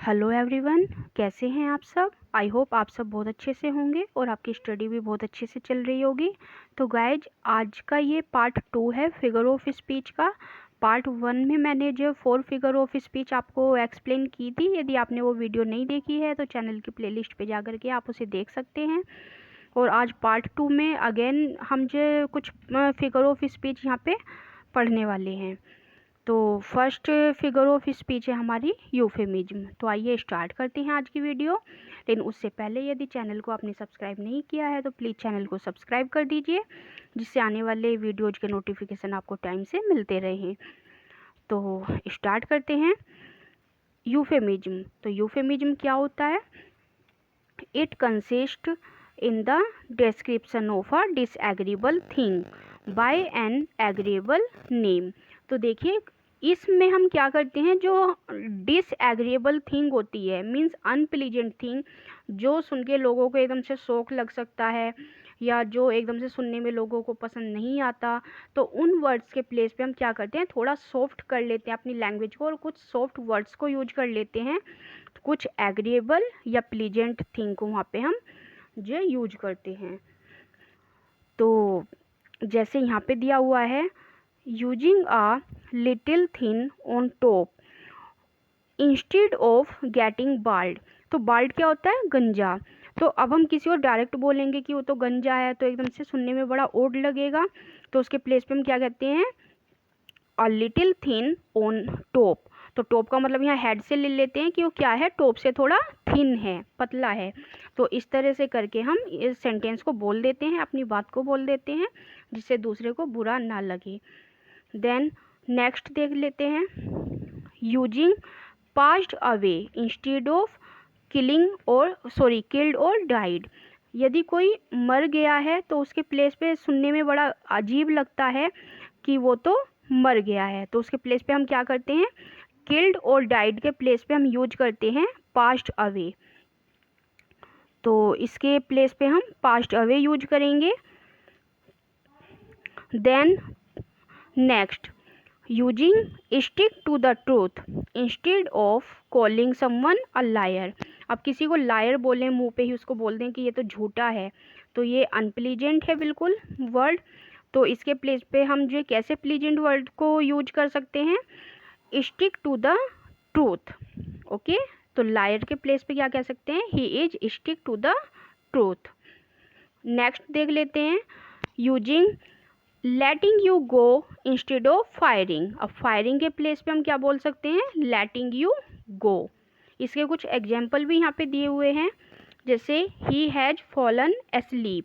Hello everyone, कैसे हैं आप सब। आई होप आप सब बहुत अच्छे से होंगे और आपकी स्टडी भी बहुत अच्छे से चल रही होगी। तो गाइज, आज का ये पार्ट 2 है फिगर ऑफ स्पीच का। पार्ट 1 में मैंने जो 4 फिगर ऑफ स्पीच आपको एक्सप्लेन की थी, यदि आपने वो वीडियो नहीं देखी है तो चैनल की प्लेलिस्ट पे जाकर के आप उसे देख सकते हैं। और आज पार्ट 2 में अगेन हम जो कुछ फिगर ऑफ स्पीच यहाँ पे पढ़ने वाले हैं। तो फर्स्ट फिगर ऑफ स्पीच है हमारी यूफेमिज्म। तो आइए स्टार्ट करते हैं आज की वीडियो। लेकिन उससे पहले यदि चैनल को आपने सब्सक्राइब नहीं किया है तो प्लीज़ चैनल को सब्सक्राइब कर दीजिए, जिससे आने वाले वीडियोज के नोटिफिकेशन आपको टाइम से मिलते रहें। तो स्टार्ट करते हैं यूफेमिज्म। तो यूफेमिज्म क्या होता है? It consist in the description of a disagreeable thing by an agreeable name. तो देखिए, इसमें हम क्या करते हैं, जो डिसएग्रीएबल थिंग होती है मीन्स अनप्लीजेंट थिंग, जो सुन के लोगों को एकदम से शौक लग सकता है या जो एकदम से सुनने में लोगों को पसंद नहीं आता, तो उन वर्ड्स के प्लेस पे हम क्या करते हैं, थोड़ा सॉफ्ट कर लेते हैं अपनी लैंग्वेज को और कुछ सॉफ्ट वर्ड्स को यूज कर लेते हैं। कुछ एग्रीएबल या प्लीजेंट थिंग को वहाँ पे हम जो यूज करते हैं। तो जैसे यहाँ पे दिया हुआ है, using a little thin on top instead of getting bald. तो बाल्ड क्या होता है? गंजा। तो अब हम किसी और डायरेक्ट बोलेंगे कि वो तो गंजा है, तो एकदम से सुनने में बड़ा ओड लगेगा। तो उसके प्लेस पे हम क्या कहते हैं, a little thin on top. तो टॉप का मतलब यहाँ हेड से ले लेते हैं कि वो क्या है, टॉप से थोड़ा थिन है, पतला है। तो इस तरह से करके हम इस सेंटेंस को बोल देते हैं, अपनी बात को बोल देते हैं, जिससे दूसरे को बुरा ना लगे। देन नेक्स्ट देख लेते हैं, using passed away instead of killed और डाइड। यदि कोई मर गया है तो उसके प्लेस पे सुनने में बड़ा अजीब लगता है कि वो तो मर गया है, तो उसके प्लेस पे हम क्या करते हैं, किल्ड और डाइड के प्लेस पे हम यूज करते हैं पास्ट अवे। तो इसके प्लेस पे हम पास्ट अवे यूज करेंगे। Then next, using stick to the truth instead of calling someone a liar. अब किसी को लायर बोलें, मुंह पे ही उसको बोल दें कि ये तो झूठा है, तो ये अनप्लीजेंट है बिल्कुल वर्ड। तो इसके प्लेस पे हम जो कैसे प्लीजेंट वर्ड को यूज कर सकते हैं, stick to the truth. Okay, तो लायर के प्लेस पे क्या कह सकते हैं, he is stick to the truth. Next देख लेते हैं, using letting you go instead of firing. अब फायरिंग के प्लेस पे हम क्या बोल सकते हैं, लेटिंग यू गो। इसके कुछ एग्जाम्पल भी यहाँ पे दिए हुए हैं, जैसे he has fallen asleep,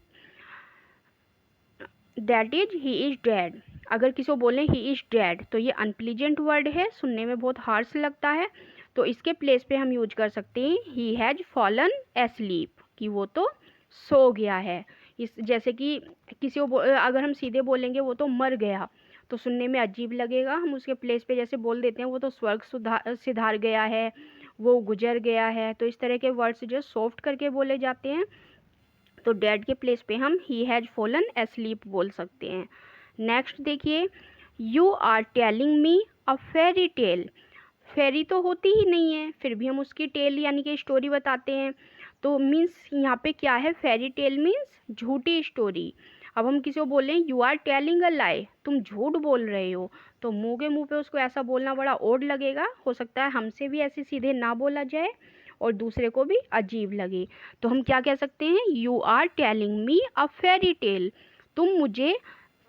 that is he is dead. अगर किसी को बोलें ही इज डेड तो ये अनप्लीजेंट वर्ड है, सुनने में बहुत हार्श लगता है। तो इसके प्लेस पे हम यूज कर सकते हैं ही हैज फॉलन एस्लीप, कि वो तो सो गया है। इस जैसे कि किसी को अगर हम सीधे बोलेंगे वो तो मर गया, तो सुनने में अजीब लगेगा। हम उसके प्लेस पे जैसे बोल देते हैं वो तो स्वर्ग सिधार गया है, वो गुजर गया है। तो इस तरह के वर्ड्स जो सॉफ्ट करके बोले जाते हैं। तो डेड के प्लेस पे हम ही हैज फॉलन एस्लीप बोल सकते हैं। नेक्स्ट देखिए, you are telling me a fairy tale. Fairy तो होती ही नहीं है, फिर भी हम उसकी टेल यानी कि स्टोरी बताते हैं। तो मीन्स यहाँ पे क्या है, फेरी टेल मीन्स झूठी स्टोरी। अब हम किसी को बोलें यू आर टेलिंग अ लाई, तुम झूठ बोल रहे हो, तो मुंह पे उसको ऐसा बोलना बड़ा ओड लगेगा। हो सकता है हमसे भी ऐसे सीधे ना बोला जाए और दूसरे को भी अजीब लगे। तो हम क्या कह सकते हैं, you are telling me a fairy tale, तुम मुझे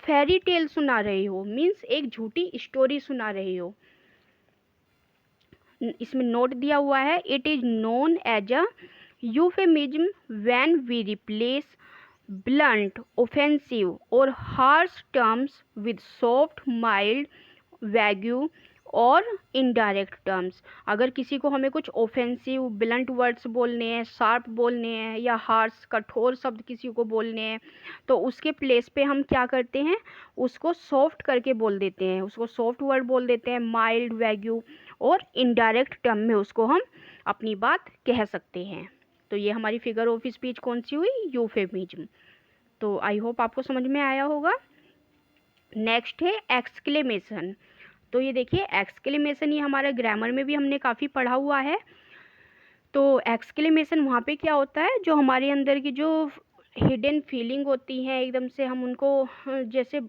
फेरी टेल सुना रहे हो, मीन्स एक झूठी स्टोरी सुना रहे हो। इसमें नोट दिया हुआ है, it is known as a euphemism when we replace blunt, offensive और harsh terms with soft, mild, vague और इनडायरेक्ट टर्म्स। अगर किसी को हमें कुछ ऑफेंसिव ब्लंट वर्ड्स बोलने हैं, शार्प बोलने हैं, या हार्श कठोर शब्द किसी को बोलने हैं, तो उसके प्लेस पे हम क्या करते हैं, उसको सॉफ्ट करके बोल देते हैं, उसको सॉफ्ट वर्ड बोल देते हैं, माइल्ड, वैग्यू और इनडायरेक्ट टर्म में उसको हम अपनी बात कह सकते हैं। तो ये हमारी फिगर ऑफ स्पीच कौन सी हुई, यूफेमिज्म। तो आई होप आपको समझ में आया होगा। नेक्स्ट है एक्सक्लेमेशन। तो ये देखिए एक्सक्लेमेशन, ये हमारे ग्रामर में भी हमने काफ़ी पढ़ा हुआ है। तो एक्सक्लेमेशन वहाँ पे क्या होता है, जो हमारे अंदर की जो हिडन फीलिंग होती हैं एकदम से हम उनको जैसे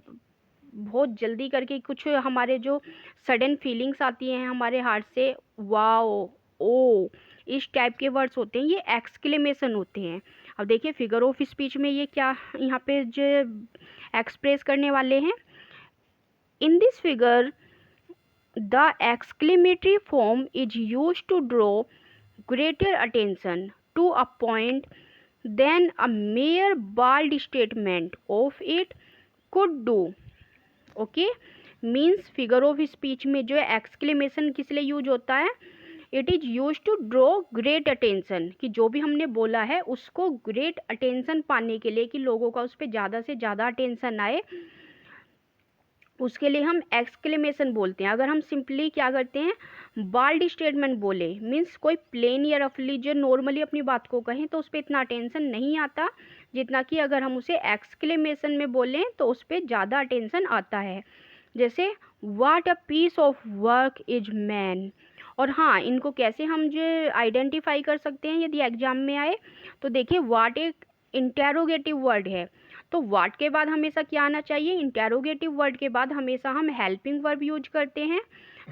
बहुत जल्दी करके कुछ हमारे जो सडन फीलिंग्स आती हैं हमारे हार्ट से, वाओ, ओ, इस टाइप के वर्ड्स होते हैं, ये एक्सक्लेमेशन होते हैं। अब देखिए फिगर ऑफ स्पीच में ये क्या यहाँ पे जो एक्सप्रेस करने वाले हैं, in this figure the exclamatory form is used to draw greater attention to a point than a mere bald statement of it could do. Okay, means figure of speech में जो है एक्सक्लेमेशन किस लिए use होता है, it is use to draw great attention, कि जो भी हमने बोला है उसको ग्रेट अटेंशन पाने के लिए, कि लोगों का उस पर ज़्यादा से ज़्यादा अटेंशन आए, उसके लिए हम एक्सक्लेमेशन बोलते हैं। अगर हम सिंपली क्या करते हैं, बाल्ड स्टेटमेंट बोले, मीन्स कोई प्लेन या रफली जो नॉर्मली अपनी बात को कहें तो उस पर इतना अटेंशन नहीं आता जितना कि अगर हम उसे एक्सक्लेमेशन में बोलें तो उस पर ज़्यादा अटेंशन आता है। जैसे what a piece of work is man. और हाँ, इनको कैसे हम जो आइडेंटिफाई कर सकते हैं यदि एग्जाम में आए, तो देखिए व्हाट एक इंटेरोगेटिव वर्ड है, तो व्हाट के बाद हमेशा क्या आना चाहिए, इंटेरोगेटिव वर्ड के बाद हमेशा हम हेल्पिंग वर्ब यूज करते हैं।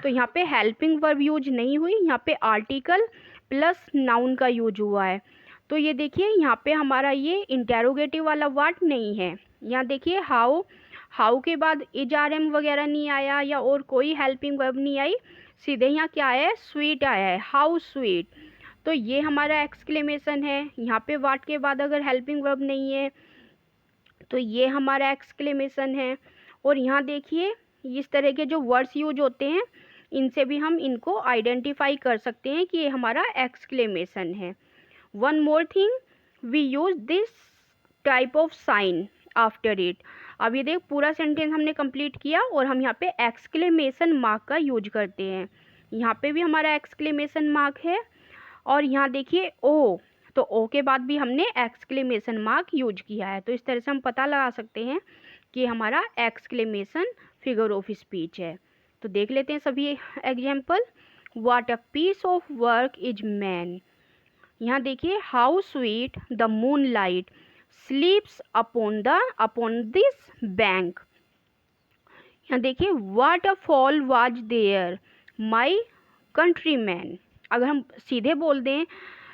तो यहाँ पे हेल्पिंग वर्ब यूज नहीं हुई, यहाँ पे आर्टिकल प्लस नाउन का यूज हुआ है। तो ये देखिए यहाँ पे हमारा ये इंटेरोगेटिव वाला व्हाट नहीं है। यहाँ देखिए हाउ, हाउ के बाद इज आर एम वगैरह नहीं आया या और कोई हेल्पिंग वर्ब नहीं आई, सीधे यहाँ क्या आया है, स्वीट आया है, हाउ स्वीट। तो ये हमारा एक्सक्लेमेशन है। यहाँ पे व्हाट के बाद अगर हेल्पिंग वर्ब नहीं है तो ये हमारा एक्सक्लेमेशन है। और यहाँ देखिए इस तरह के जो वर्ड्स यूज होते हैं इनसे भी हम इनको आइडेंटिफाई कर सकते हैं कि ये हमारा एक्सक्लेमेशन है। One more thing, we use this type of sign after it. अब ये देख पूरा सेंटेंस हमने कंप्लीट किया और हम यहाँ पे एक्सक्लेमेशन मार्क का यूज करते हैं। यहाँ पे भी हमारा एक्सक्लेमेशन मार्क है और यहाँ देखिए ओ, तो ओ के बाद भी हमने एक्सक्लेमेशन मार्क यूज किया है। तो इस तरह से हम पता लगा सकते हैं कि हमारा एक्सक्लेमेशन फिगर ऑफ स्पीच है। तो देख लेते हैं सभी example. What a piece of work is man. यहाँ देखिए how sweet the moonlight sleeps upon this bank. यहाँ देखिए what a fall was there my countryman. अगर हम सीधे बोल दें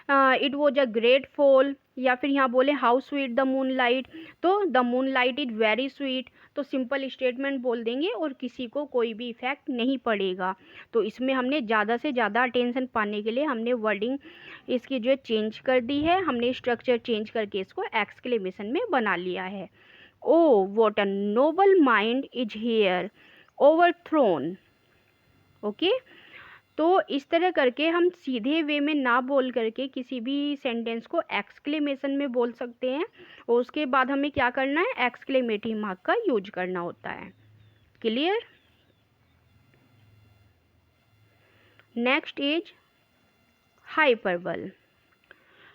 it was a great fall, या फिर यहाँ बोले how sweet the moonlight, तो the moonlight is very sweet, तो सिंपल स्टेटमेंट बोल देंगे और किसी को कोई भी इफेक्ट नहीं पड़ेगा। तो इसमें हमने ज़्यादा से ज़्यादा अटेंशन पाने के लिए हमने वर्डिंग इसकी जो चेंज कर दी है, हमने स्ट्रक्चर चेंज करके इसको एक्सक्लेमेशन में बना लिया है। Oh what a Nobel mind is here overthrown. Okay, तो इस तरह करके हम सीधे वे में ना बोल करके किसी भी सेंटेंस को एक्सक्लेमेशन में बोल सकते हैं और उसके बाद हमें क्या करना है, एक्सक्लेमेटरी मार्क का यूज करना होता है। Clear. Next is hyperbole.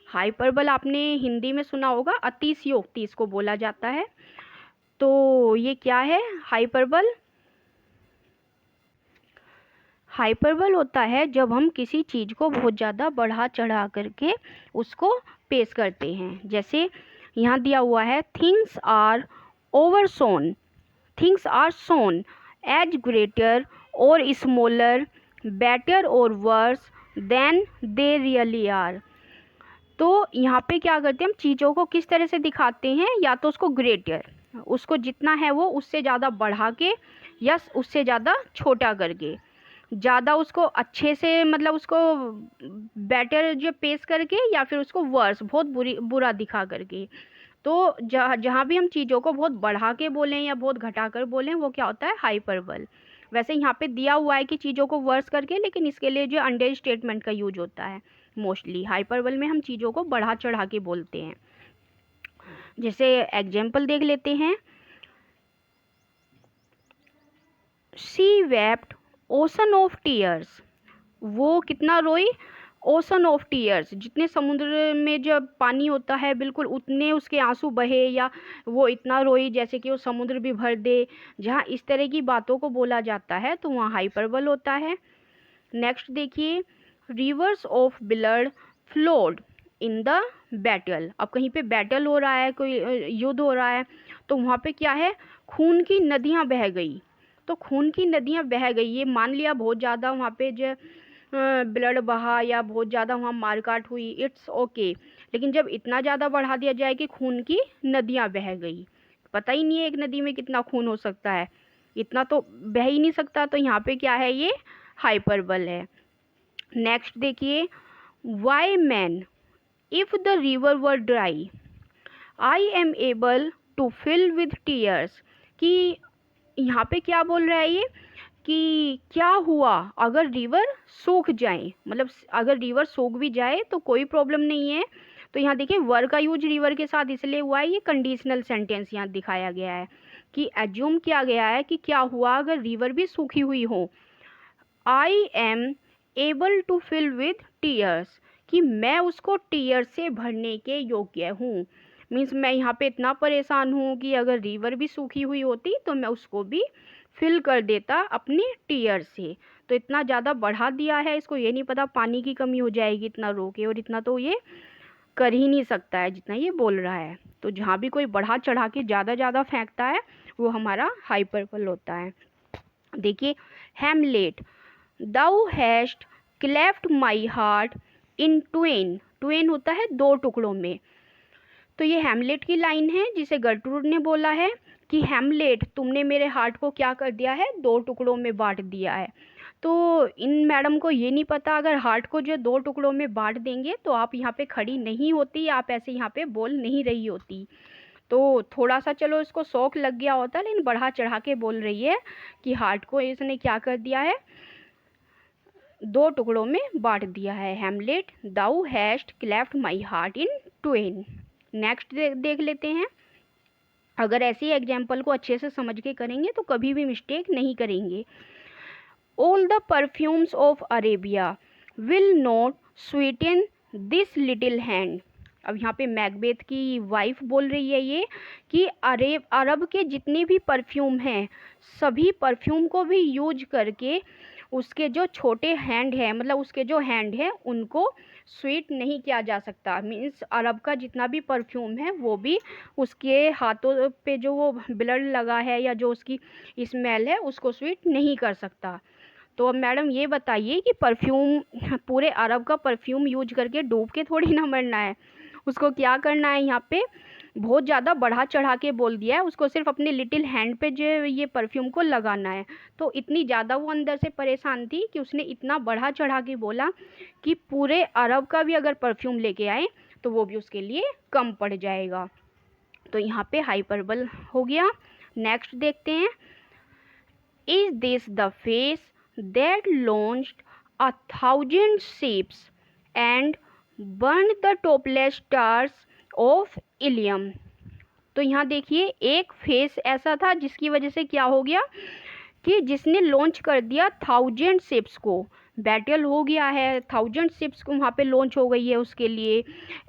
Hyperbole आपने हिंदी में सुना होगा, अतिशयोक्ति इसको बोला जाता है। तो ये क्या है हाइपरबल? हाइपरबल होता है जब हम किसी चीज़ को बहुत ज़्यादा बढ़ा चढ़ा करके उसको पेश करते हैं। जैसे यहाँ दिया हुआ है things are overshown, things are shown as greater और स्मॉलर, बेटर और worse than they really are. तो यहाँ पे क्या करते हैं हम चीज़ों को किस तरह से दिखाते हैं, या तो उसको ग्रेटर, उसको जितना है वो उससे ज़्यादा बढ़ा के या उससे ज़्यादा छोटा करके, ज़्यादा उसको अच्छे से मतलब उसको बेटर जो पेश करके, या फिर उसको वर्स बहुत बुरा दिखा करके। तो जहाँ भी हम चीज़ों को बहुत बढ़ा के बोलें या बहुत घटा कर बोलें वो क्या होता है हाइपरबल। वैसे यहाँ पे दिया हुआ है कि चीज़ों को वर्स करके, लेकिन इसके लिए जो अंडर स्टेटमेंट का यूज होता है मोस्टली। हाइपरबल में हम चीज़ों को बढ़ा चढ़ा के बोलते हैं। जैसे एग्जाम्पल देख लेते हैं, she wept ocean of tears. वो कितना रोई, ओशन ऑफ टीयर्स, जितने समुद्र में जब पानी होता है बिल्कुल उतने उसके आंसू बहे, या वो इतना रोई जैसे कि वो समुद्र भी भर दे। जहाँ इस तरह की बातों को बोला जाता है तो वहाँ हाइपरबल होता है। नेक्स्ट देखिए, reverse of blood flowed in the battle. अब कहीं पे बैटल हो रहा है, कोई युद्ध हो रहा है, तो वहाँ पे क्या है, खून की नदियाँ बह गई। तो खून की नदियाँ बह गई, ये मान लिया बहुत ज़्यादा वहाँ पे जो ब्लड बहा या बहुत ज़्यादा वहाँ मारकाट हुई, इट्स ओके। लेकिन जब इतना ज़्यादा बढ़ा दिया जाए कि खून की नदियाँ बह गई, पता ही नहीं है एक नदी में कितना खून हो सकता है, इतना तो बह ही नहीं सकता। तो यहाँ पे क्या है, ये हाइपरबल है। नेक्स्ट देखिए, why man if the river were dry I am able to fill with tears. कि यहाँ पे क्या बोल रहा है ये, कि क्या हुआ अगर रिवर सूख जाए, मतलब अगर रिवर सूख भी जाए तो कोई प्रॉब्लम नहीं है। तो यहाँ देखिए वर का यूज रिवर के साथ इसलिए हुआ है, ये कंडीशनल सेंटेंस यहाँ दिखाया गया है कि एज्यूम किया गया है कि क्या हुआ अगर रिवर भी सूखी हुई हो। I am able to fill with tears, कि मैं उसको टीयर से भरने के योग्य हूँ। मीन्स मैं यहाँ पे इतना परेशान हूँ कि अगर रिवर भी सूखी हुई होती तो मैं उसको भी फिल कर देता अपने टीयर से। तो इतना ज़्यादा बढ़ा दिया है, इसको ये नहीं पता पानी की कमी हो जाएगी इतना रोके, और इतना तो ये कर ही नहीं सकता है जितना ये बोल रहा है। तो जहाँ भी कोई बढ़ा चढ़ा के ज़्यादा फेंकता है वो हमारा हाइपरबल होता है। देखिए, Hamlet thou hast cleft my heart in twain. Twain होता है दो टुकड़ों में। तो ये हैमलेट की लाइन है जिसे गर्ट्रूड ने बोला है कि हैमलेट तुमने मेरे हार्ट को क्या कर दिया है, दो टुकड़ों में बांट दिया है। तो इन मैडम को ये नहीं पता अगर हार्ट को जो दो टुकड़ों में बांट देंगे तो आप यहाँ पे खड़ी नहीं होती, आप ऐसे यहाँ पे बोल नहीं रही होती। तो थोड़ा सा चलो इसको शौक लग गया होता, लेकिन बढ़ा चढ़ा के बोल रही है कि हार्ट को इसने क्या कर दिया है, दो टुकड़ों में बांट दिया है। Hamlet thou hast cleft my heart in twain. Next देख लेते हैं। अगर ऐसी एग्जाम्पल को अच्छे से समझ के करेंगे तो कभी भी मिस्टेक नहीं करेंगे। All the perfumes of Arabia will not Sutton this little hand. अब यहाँ पे मैकबेथ की वाइफ बोल रही है ये कि अरब के जितने भी परफ्यूम हैं, सभी परफ्यूम को भी यूज करके उसके जो छोटे हैंड है, मतलब उसके जो हैंड है उनको स्वीट नहीं किया जा सकता। मीन्स अरब का जितना भी परफ्यूम है वो भी उसके हाथों पे जो वो ब्लड लगा है या जो उसकी स्मेल है उसको स्वीट नहीं कर सकता। तो अब मैडम ये बताइए कि परफ्यूम, पूरे अरब का परफ्यूम यूज करके डूब के थोड़ी ना मरना है, उसको क्या करना है, यहाँ पे बहुत ज़्यादा बढ़ा चढ़ा के बोल दिया है, उसको सिर्फ अपने लिटिल हैंड पे जो ये परफ्यूम को लगाना है। तो इतनी ज़्यादा वो अंदर से परेशान थी कि उसने इतना बढ़ा चढ़ा के बोला कि पूरे अरब का भी अगर परफ्यूम लेके आए तो वो भी उसके लिए कम पड़ जाएगा। तो यहाँ पे हाइपरबल हो गया। नेक्स्ट देखते हैं, is this the face that launched 1,000 ships and burned the topmost stars of Ilium। तो यहाँ देखिए एक फेस ऐसा था जिसकी वजह से क्या हो गया कि जिसने लॉन्च कर दिया 1,000 शिप्स को, बैटल हो गया है, 1,000 शिप्स को वहाँ पे लॉन्च हो गई है उसके लिए।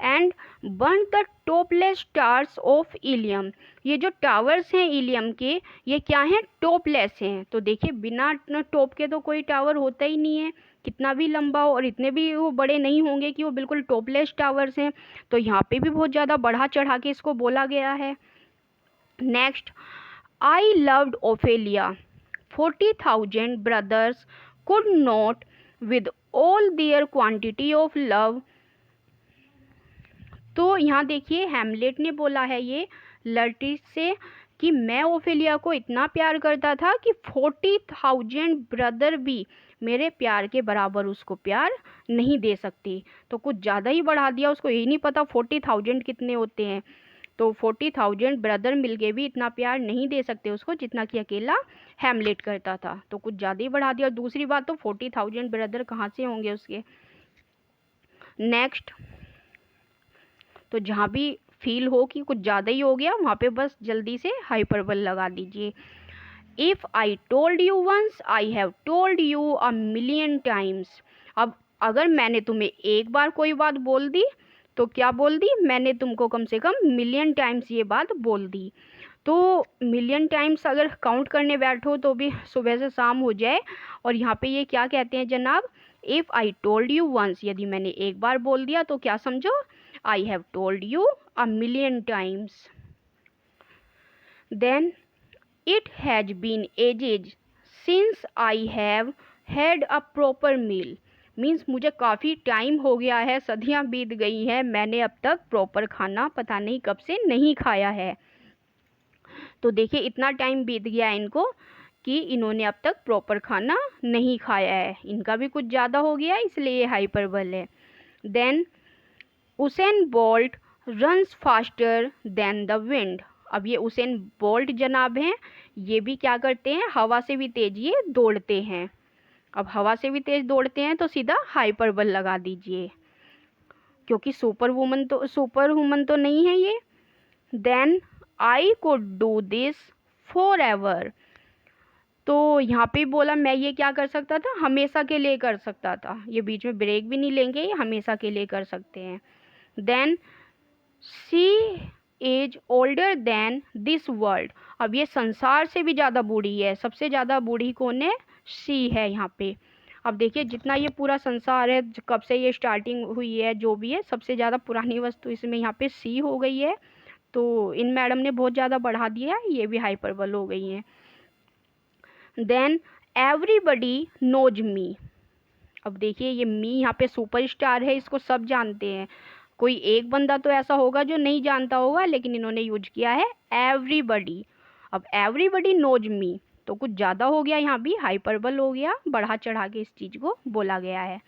And burn the topless stars of Ilium, ये जो टावर्स हैं इलियम के ये क्या हैं, टॉपलेस हैं। तो देखिए बिना टॉप के तो कोई टावर होता ही नहीं है, कितना भी लंबा हो, और इतने भी वो बड़े नहीं होंगे कि वो बिल्कुल टॉपलेस टावर्स हैं। तो यहाँ पे भी बहुत ज़्यादा बढ़ा चढ़ा के इसको बोला गया है। Next, I loved Ophelia 40,000 brothers could not with all their quantity of love। तो यहाँ देखिए हैमलेट ने बोला है ये लड़की से कि मैं ओफेलिया को इतना प्यार करता था कि 40,000 ब्रदर भी मेरे प्यार के बराबर उसको प्यार नहीं दे सकती। तो कुछ ज़्यादा ही बढ़ा दिया, उसको यही नहीं पता 40,000 कितने होते हैं। तो 40,000 ब्रदर मिलके भी इतना प्यार नहीं दे सकते उसको जितना कि अकेला हैमलेट करता था। तो कुछ ज़्यादा ही बढ़ा दिया। दूसरी बात तो 40,000 ब्रदर कहाँ से होंगे उसके। नेक्स्ट, तो जहाँ भी फील हो कि कुछ ज़्यादा ही हो गया वहाँ पे बस जल्दी से हाइपरबल लगा दीजिए। If I told you once I have told you a million times. अब अगर मैंने तुम्हें एक बार कोई बात बोल दी तो क्या बोल दी, मैंने तुमको कम से कम मिलियन टाइम्स ये बात बोल दी। तो मिलियन टाइम्स अगर काउंट करने बैठो तो भी सुबह से शाम हो जाए। और यहाँ पे ये क्या कहते हैं जनाब if I told you once, यदि मैंने एक बार बोल दिया तो क्या समझो, I have told you a million times. Then it has been ages since I have had a proper meal, means मुझे काफ़ी टाइम हो गया है, सदियां बीत गई हैं, मैंने अब तक प्रॉपर खाना पता नहीं कब से नहीं खाया है। तो देखिए इतना टाइम बीत गया इनको कि इन्होंने अब तक प्रॉपर खाना नहीं खाया है, इनका भी कुछ ज़्यादा हो गया इसलिए ये हाइपरबल है। Then Usain Bolt runs faster than the wind, अब ये उसेन बोल्ट जनाब हैं, ये भी क्या करते हैं, हवा से भी तेज ये दौड़ते हैं। अब हवा से भी तेज दौड़ते हैं तो सीधा हाइपरबल लगा दीजिए, क्योंकि सुपर वुमन तो नहीं है ये। Then I could do this forever, तो यहाँ पे बोला मैं ये क्या कर सकता था, हमेशा के लिए कर सकता था, ये बीच में ब्रेक भी नहीं लेंगे, ये हमेशा के लिए कर सकते हैं। Then she is older than this world, अब ये संसार से भी ज़्यादा बूढ़ी है, सबसे ज़्यादा बूढ़ी कौन है, शी है यहाँ पे। अब देखिए जितना ये पूरा संसार है, कब से ये स्टार्टिंग हुई है, जो भी है, सबसे ज़्यादा पुरानी वस्तु इसमें यहाँ पे सी हो गई है, तो इन मैडम ने बहुत ज़्यादा बढ़ा दिया है, ये भी हाइपरबल हो गई हैं। देन एवरीबडी नोज मी, अब देखिए ये मी यहाँ पे सुपरस्टार है, इसको सब जानते हैं, कोई एक बंदा तो ऐसा होगा जो नहीं जानता होगा, लेकिन इन्होंने यूज किया है एवरीबडी। अब एवरीबडी नोज मी तो कुछ ज़्यादा हो गया, यहाँ भी हाइपरबल हो गया, बढ़ा चढ़ा के इस चीज़ को बोला गया है।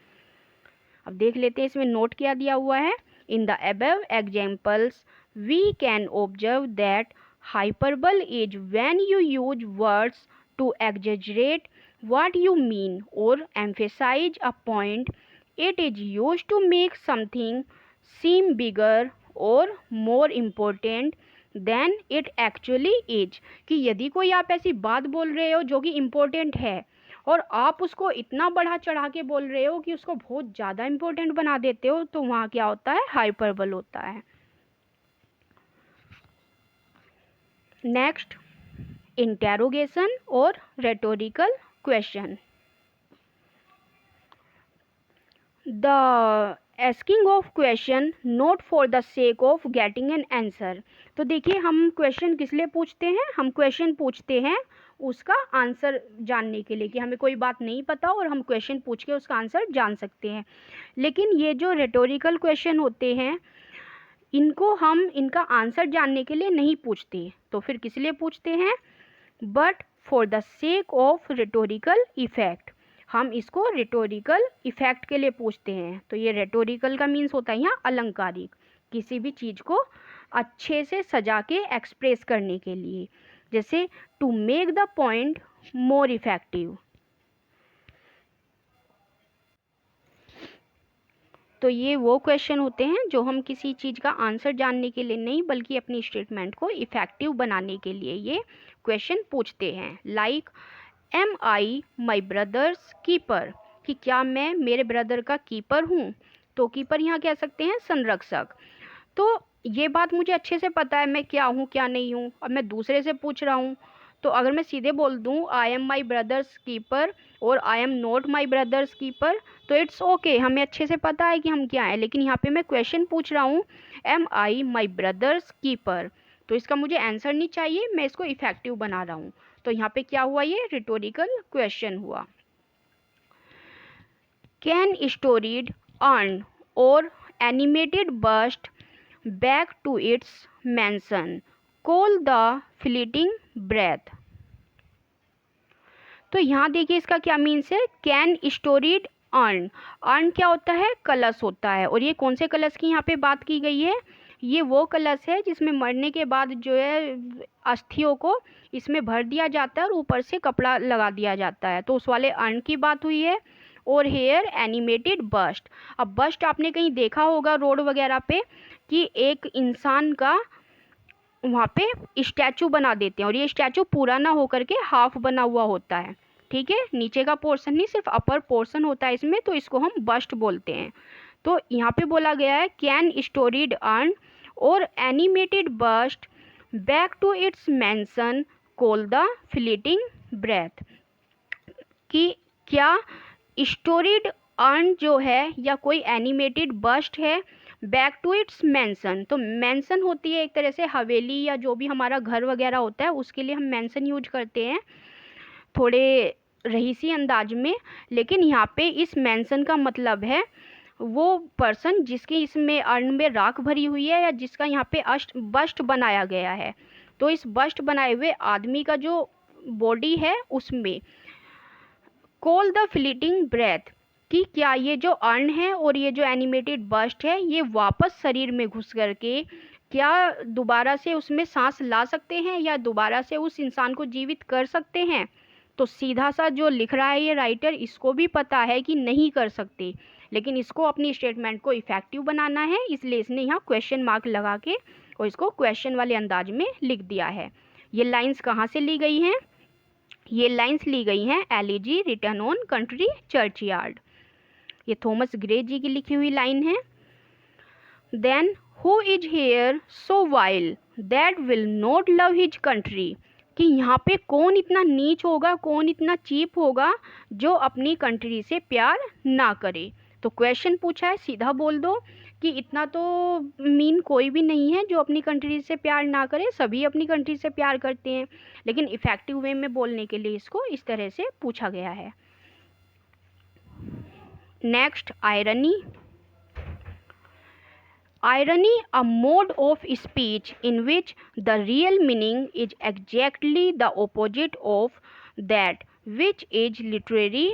अब देख लेते हैं इसमें नोट क्या दिया हुआ है। In the above examples we can observe that hyperbole is when you use words to exaggerate what you mean or emphasize a point. It is used to make something seem bigger or more important than it actually is, कि यदि कोई आप ऐसी बात बोल रहे हो जो कि इम्पोर्टेंट है और आप उसको इतना बढ़ा चढ़ा के बोल रहे हो कि उसको बहुत ज़्यादा इम्पोर्टेंट बना देते हो, तो वहाँ क्या होता है, हाइपरबल होता है। नेक्स्ट इंटेरोगेशन और rhetorical question. The asking of question not for the sake of getting an answer, तो देखिए हम क्वेश्चन किस लिए पूछते हैं, हम क्वेश्चन पूछते हैं उसका आंसर जानने के लिए, कि हमें कोई बात नहीं पता और हम क्वेश्चन पूछ के उसका आंसर जान सकते हैं। लेकिन ये जो रेटोरिकल क्वेश्चन होते हैं इनको हम इनका आंसर जानने के लिए नहीं पूछते, तो फिर किस लिए पूछते हैं, but for the sake of rhetorical effect, हम इसको रिटोरिकल इफेक्ट के लिए पूछते हैं। तो ये रिटोरिकल का मीन्स होता है यहाँ अलंकारिक, किसी भी चीज़ को अच्छे से सजा के एक्सप्रेस करने के लिए, जैसे to make the point more effective. तो ये वो क्वेश्चन होते हैं जो हम किसी चीज़ का आंसर जानने के लिए नहीं, बल्कि अपनी स्टेटमेंट को इफेक्टिव बनाने के लिए ये क्वेश्चन पूछते हैं। लाइक एम आई माई ब्रदर्स कीपर, कि क्या मैं मेरे ब्रदर का कीपर हूँ, तो कीपर यहाँ कह सकते हैं संरक्षक। तो ये बात मुझे अच्छे से पता है मैं क्या हूँ क्या नहीं हूँ, अब मैं दूसरे से पूछ रहा हूँ, तो अगर मैं सीधे बोल दूँ I am my brother's keeper और I am not my brother's keeper, तो इट्स ओके, हमें अच्छे से पता है कि हम क्या हैं। लेकिन यहाँ पे मैं क्वेश्चन पूछ रहा हूँ एम आई माई ब्रदर्स कीपर, तो इसका मुझे आंसर नहीं चाहिए, मैं इसको इफेक्टिव बना रहा हूँ, तो यहाँ पे क्या हुआ, ये रिटोरिकल क्वेश्चन हुआ। Can storied urn or animated bust back to its mansion call the fleeting breath, तो यहाँ देखिए इसका क्या मीन्स है, कैन स्टोरीड अर्न, अर्न क्या होता है, कलश होता है, और ये कौन से कलश की यहाँ पे बात की गई है, ये वो कलश है जिसमें मरने के बाद जो है अस्थियों को इसमें भर दिया जाता है और ऊपर से कपड़ा लगा दिया जाता है, तो उस वाले अर्न की बात हुई है। और हेयर एनिमेटेड बस्ट, अब बस्ट आपने कहीं देखा होगा रोड वगैरह पे कि एक इंसान का वहाँ पे स्टैचू बना देते हैं, और ये स्टैचू पूरा ना होकर के हाफ बना हुआ होता है, ठीक है, नीचे का पोर्शन नहीं सिर्फ अपर पोर्शन होता है इसमें, तो इसको हम बस्ट बोलते हैं। तो यहाँ पे बोला गया है can storied urn or animated bust back to its mansion call the fleeting breath, कि क्या स्टोरीड अर्न जो है या कोई एनिमेटेड बस्ट है, बैक टू इट्स मेंशन। तो मेंशन होती है एक तरह से हवेली या जो भी हमारा घर वगैरह होता है उसके लिए हम मेंशन यूज करते हैं थोड़े रईसी अंदाज में। लेकिन यहाँ पे इस मेंशन का मतलब है वो पर्सन जिसकी इसमें अर्न में राख भरी हुई है या जिसका यहाँ पे बस्ट बनाया गया है। तो इस बस्ट बनाए हुए आदमी का जो बॉडी है उसमें कॉल द फ्लीटिंग ब्रेथ, कि क्या ये जो अर्न है और ये जो एनिमेटेड बस्ट है ये वापस शरीर में घुस करके क्या दोबारा से उसमें सांस ला सकते हैं या दोबारा से उस इंसान को जीवित कर सकते हैं। तो सीधा सा जो लिख रहा है ये राइटर, इसको भी पता है कि नहीं कर सकते, लेकिन इसको अपनी स्टेटमेंट को इफेक्टिव बनाना है, इसलिए इसने यहाँ क्वेश्चन मार्क लगा के और इसको क्वेश्चन वाले अंदाज में लिख दिया है। ये लाइंस कहाँ से ली गई हैं? ये लाइंस ली गई हैं elegy written on country churchyard. ये थॉमस ग्रे जी की लिखी हुई लाइन है। Then who is here so vile that will not love his country, कि यहाँ पे कौन इतना नीच होगा, कौन इतना चीप होगा जो अपनी कंट्री से प्यार ना करे। तो क्वेश्चन पूछा है, सीधा बोल दो कि इतना तो मीन कोई भी नहीं है जो अपनी कंट्री से प्यार ना करे, सभी अपनी कंट्री से प्यार करते हैं। लेकिन इफेक्टिव वे में बोलने के लिए इसको इस तरह से पूछा गया है। Next, irony. Irony, a mode of speech in which the real meaning is exactly the opposite of that which is literally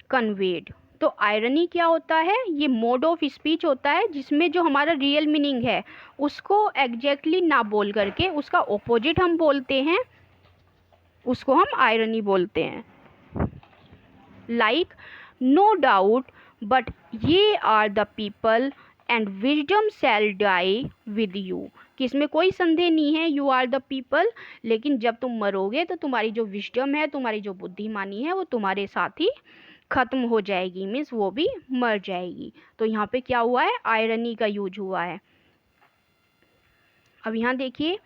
conveyed। तो आयरनी क्या होता है? ये मोड ऑफ स्पीच होता है जिसमें जो हमारा रियल मीनिंग है उसको एग्जैक्टली ना बोल करके उसका ऑपोजिट हम बोलते हैं, उसको हम आयरनी बोलते हैं। Like no doubt but ye are the people and wisdom shall die with you, कि इसमें कोई संदेह नहीं है, यू आर द पीपल, लेकिन जब तुम मरोगे तो तुम्हारी जो विजडम है, तुम्हारी जो बुद्धिमानी है वो तुम्हारे साथ ही खत्म हो जाएगी, मीन्स वो भी मर जाएगी। तो यहाँ पे क्या हुआ है? आयरनी का यूज हुआ है। अब यहाँ देखिए,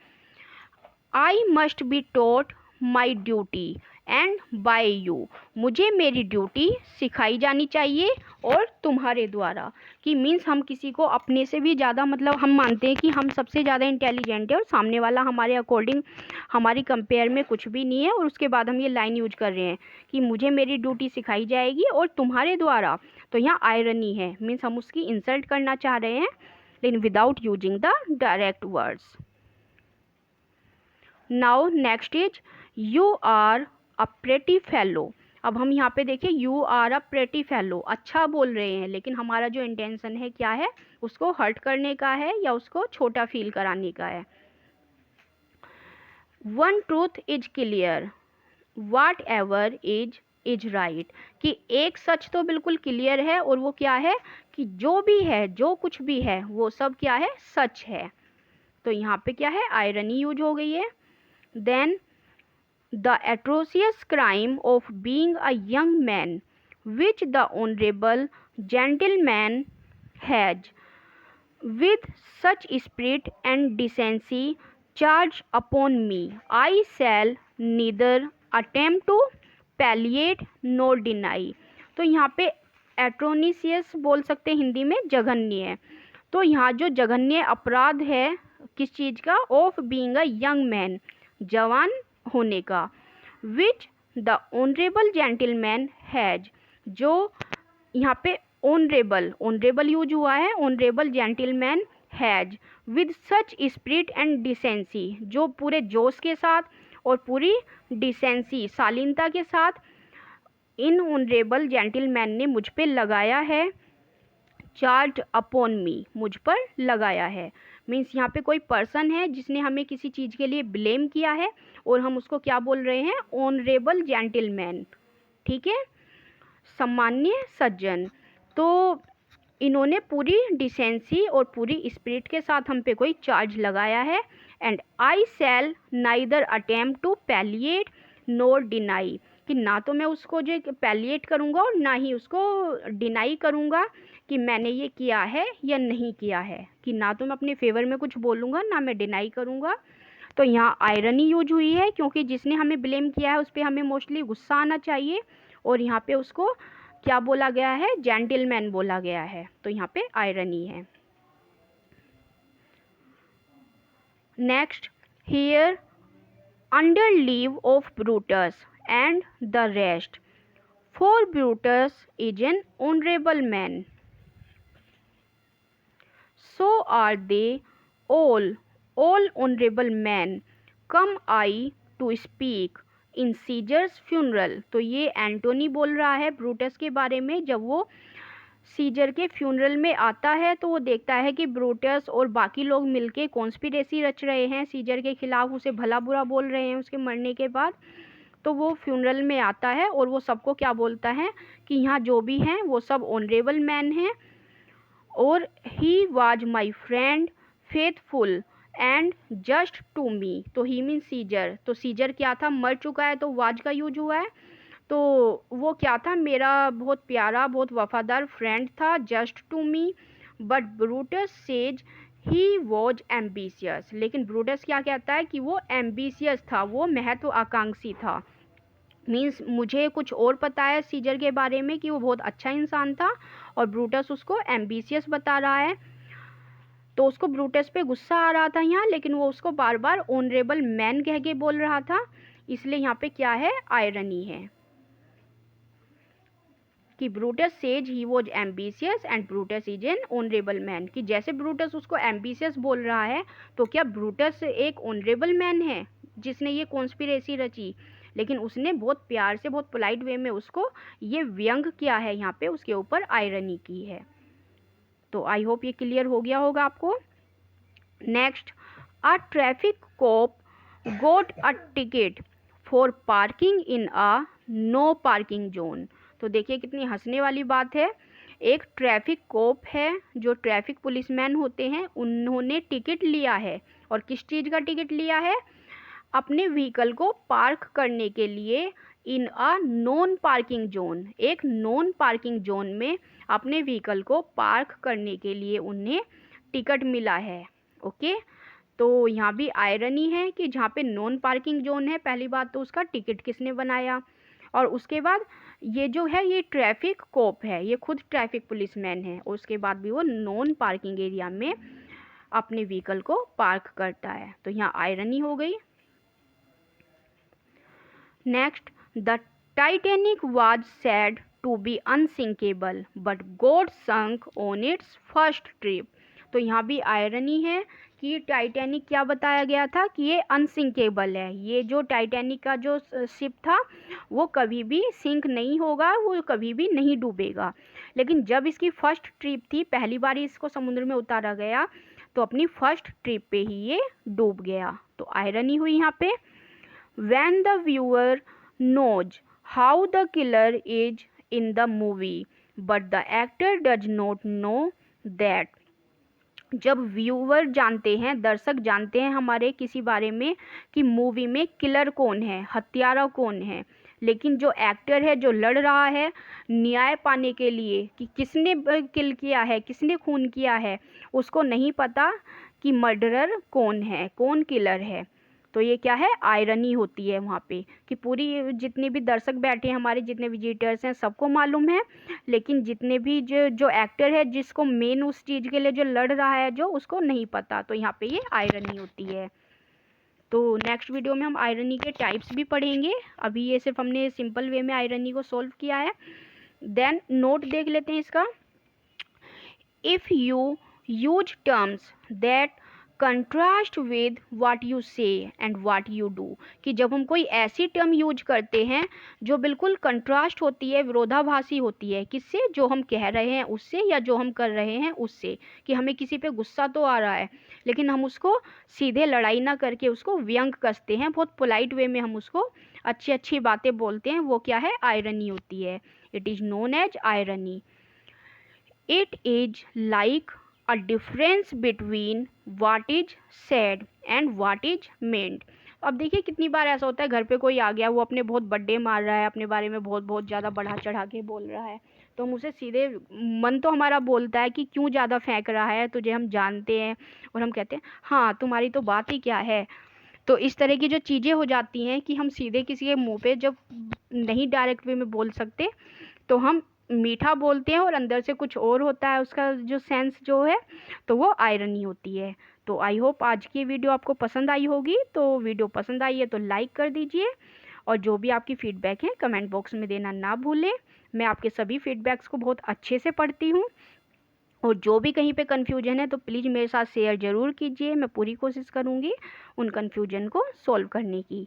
I must be taught my duty and by you, मुझे मेरी ड्यूटी सिखाई जानी चाहिए और तुम्हारे द्वारा, कि मीन्स हम किसी को अपने से भी ज़्यादा, मतलब हम मानते हैं कि हम सबसे ज़्यादा इंटेलिजेंट है और सामने वाला हमारे अकॉर्डिंग हमारी कंपेयर में कुछ भी नहीं है, और उसके बाद हम ये लाइन यूज कर रहे हैं कि मुझे मेरी ड्यूटी सिखाई जाएगी और तुम्हारे द्वारा। तो यहाँ आयरनी है, मीन्स हम उसकी इंसल्ट करना चाह रहे हैं लेकिन without using the direct words. Now next is you are a pretty fellow. अब हम यहाँ पे देखिए, you are a pretty fellow, अच्छा बोल रहे हैं, लेकिन हमारा जो इंटेंशन है क्या है? उसको हर्ट करने का है या उसको छोटा फील कराने का है। One truth is clear whatever is right, कि एक सच तो बिल्कुल क्लियर है और वो क्या है? कि जो भी है, जो कुछ भी है वो सब क्या है? सच है। तो यहाँ पे क्या है? आयरनी यूज हो गई है। Then the atrocious crime of being a young man which the honorable gentleman has with such spirit and decency charged upon me, I shall neither attempt to palliate nor deny। तो यहाँ पे एट्रोनिसियस बोल सकते हैं हिंदी में, जघन्य है। तो यहाँ जो जघन्य अपराध है किस चीज़ का? Of being a young man, जवान होने का। Which the honourable gentleman has, जो यहाँ पे ऑनरेबल यूज हुआ है, honourable gentleman has with such spirit and decency, जो पूरे जोश के साथ और पूरी डिसेंसी शालीनता के साथ इन ऑनरेबल जेंटलमैन ने मुझ पे लगाया है। चार्ज अपॉन मी, मुझ पर लगाया है, मीन्स यहाँ पे कोई पर्सन है जिसने हमें किसी चीज़ के लिए ब्लेम किया है और हम उसको क्या बोल रहे हैं? ऑनरेबल जेंटलमैन, ठीक है, सम्मान्य सज्जन। तो इन्होंने पूरी डिसेंसी और पूरी स्पिरिट के साथ हम पे कोई चार्ज लगाया है। And I shall neither attempt to palliate nor deny, कि ना तो मैं उसको जो पैलिएट करूँगा और ना ही उसको डिनाई करूँगा कि मैंने ये किया है या नहीं किया है, कि ना तो मैं अपने फेवर में कुछ बोलूँगा ना मैं डिनाई करूँगा। तो यहाँ आयरनी यूज हुई है क्योंकि जिसने हमें ब्लेम किया है उस पर हमें मोस्टली गुस्सा आना चाहिए और यहाँ पे उसको क्या बोला गया है, जेंटलमैन बोला गया है, तो यहाँ पे आयरनी है। Next, here under leave of Brutus and the rest, for Brutus is an honorable man, so are they all honorable men, come I to speak in Caesar's funeral। तो ये एंटोनी बोल रहा है ब्रूटस के बारे में। जब वो सीजर के फ्यूनरल में आता है तो वो देखता है कि ब्रूटस और बाकी लोग मिलके कॉन्स्पिरेसी रच रहे हैं सीजर के खिलाफ, उसे भला बुरा बोल रहे हैं उसके मरने के बाद। तो वो फ्यूनरल में आता है और वो सबको क्या बोलता है कि यहाँ जो भी हैं वो सब ऑनरेबल मैन हैं, और he was my friend faithful and just to me. तो ही मीन सीजर, तो सीजर क्या था, मर चुका है तो वाज का यूज हुआ है। तो वो क्या था, मेरा बहुत प्यारा बहुत वफादार फ्रेंड था, just to me. But Brutus says he was ambitious, लेकिन ब्रूटस क्या कहता है कि वो एम्बिशियस था, वो महत्वाकांक्षी था। मीन्स मुझे कुछ और पता है सीजर के बारे में कि वो बहुत अच्छा इंसान था, और ब्रूटस उसको एम्बिशियस बता रहा है। तो उसको ब्रूटस पे गुस्सा आ रहा था यहाँ, लेकिन वो उसको बार बार ऑनरेबल मैन कह के बोल रहा था, इसलिए यहाँ पे क्या है, आयरनी है कि Brutus says he was ambitious and Brutus is an honourable man. कि जैसे ब्रूटस उसको एम्बिशियस बोल रहा है, तो क्या ब्रूटस एक ऑनरेबल मैन है जिसने ये कॉन्स्पिरेसी रची, लेकिन उसने बहुत प्यार से बहुत पोलाइट वे में उसको ये व्यंग किया है, यहाँ पे उसके ऊपर आयरनी की है। तो आई होप ये क्लियर हो गया होगा आपको। Next, a traffic cop got a ticket for parking in a no parking zone. तो देखिए कितनी हंसने वाली बात है। एक ट्रैफिक कॉप है, जो ट्रैफिक पुलिसमैन होते हैं, उन्होंने टिकट लिया है, और किस चीज़ का टिकट लिया है, अपने व्हीकल को पार्क करने के लिए इन अ नॉन पार्किंग जोन, एक नॉन पार्किंग जोन में अपने व्हीकल को पार्क करने के लिए उन्हें टिकट मिला है। ओके, तो यहाँ भी आयरनी है कि जहाँ पे नॉन पार्किंग जोन है, पहली बात तो उसका टिकट किसने बनाया, और उसके बाद ये जो है ये ट्रैफिक कॉप है, ये खुद ट्रैफिक पुलिसमैन है, और उसके बाद भी वो नॉन पार्किंग एरिया में अपने व्हीकल को पार्क करता है, तो यहाँ आयरनी हो गई। Next, the Titanic was said to be unsinkable but God sunk on its first trip. तो यहाँ भी आयरनी है कि टाइटैनिक क्या बताया गया था कि ये अनसिंकेबल है, ये जो टाइटैनिक का जो शिप था वो कभी भी सिंक नहीं होगा, वो कभी भी नहीं डूबेगा। लेकिन जब इसकी फर्स्ट ट्रिप थी, पहली बार इसको समुद्र में उतारा गया, तो अपनी फर्स्ट ट्रिप पे ही ये डूब गया, तो आयरनी हुई यहाँ पे। When the viewer knows how the killer is in the movie, but the actor does not know that। जब व्यूअर जानते हैं, दर्शक जानते हैं हमारे किसी बारे में कि मूवी में किलर कौन है, हत्यारा कौन है, लेकिन जो एक्टर है जो लड़ रहा है न्याय पाने के लिए कि किसने किल किया है, किसने खून किया है, उसको नहीं पता कि मर्डरर कौन है, कौन किलर है। तो ये क्या है, आयरनी होती है वहाँ पे कि पूरी जितने भी दर्शक बैठे हैं हमारे, जितने विजिटर्स हैं, सबको मालूम है, लेकिन जितने भी जो एक्टर है जिसको मेन उस चीज़ के लिए जो लड़ रहा है जो, उसको नहीं पता, तो यहाँ पे ये आयरनी होती है। तो नेक्स्ट वीडियो में हम आयरनी के टाइप्स भी पढ़ेंगे, अभी ये सिर्फ हमने सिंपल वे में आयरनी को सॉल्व किया है। देन नोट देख लेते हैं इसका। If you use terms that contrast with what you से एंड व्हाट यू डू, कि जब हम कोई ऐसी टर्म यूज करते हैं जो बिल्कुल कंट्रास्ट होती है, विरोधाभासी होती है, किससे, जो हम कह रहे हैं उससे या जो हम कर रहे हैं उससे, कि हमें किसी पे गुस्सा तो आ रहा है लेकिन हम उसको सीधे लड़ाई ना करके उसको व्यंग कसते हैं, बहुत पोलाइट वे में हम उसको अच्छी अच्छी बातें बोलते हैं, वो क्या है, आयरनी होती है। It is known as irony. It is like a difference between what is said and what is meant. अब देखिए कितनी बार ऐसा होता है, घर पे कोई आ गया, वो अपने बहुत बर्थडे मार रहा है, अपने बारे में बहुत बहुत ज़्यादा बढ़ा चढ़ा के बोल रहा है, तो हम उसे सीधे, मन तो हमारा बोलता है कि क्यों ज़्यादा फेंक रहा है, तुझे हम जानते हैं, और हम कहते हैं हाँ तुम्हारी तो बात ही क्या है। तो इस तरह की जो चीज़ें हो जाती हैं कि हम सीधे किसी के मुँह पे जब नहीं डायरेक्ट वे में बोल सकते, तो हम मीठा बोलते हैं और अंदर से कुछ और होता है, उसका जो सेंस जो है, तो वो आयरनी होती है। तो आई होप आज की वीडियो आपको पसंद आई होगी। तो वीडियो पसंद आई है तो लाइक कर दीजिए, और जो भी आपकी फ़ीडबैक है कमेंट बॉक्स में देना ना भूलें। मैं आपके सभी फ़ीडबैक्स को बहुत अच्छे से पढ़ती हूँ, और जो भी कहीं पे कन्फ्यूजन है तो प्लीज़ मेरे साथ शेयर ज़रूर कीजिए। मैं पूरी कोशिश करूँगी उन कन्फ्यूजन को सॉल्व करने की।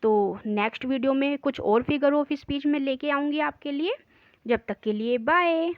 तो नेक्स्ट वीडियो में कुछ और फिगर ऑफ स्पीच में लेके आऊँगी आपके लिए। जब तक के लिए बाय।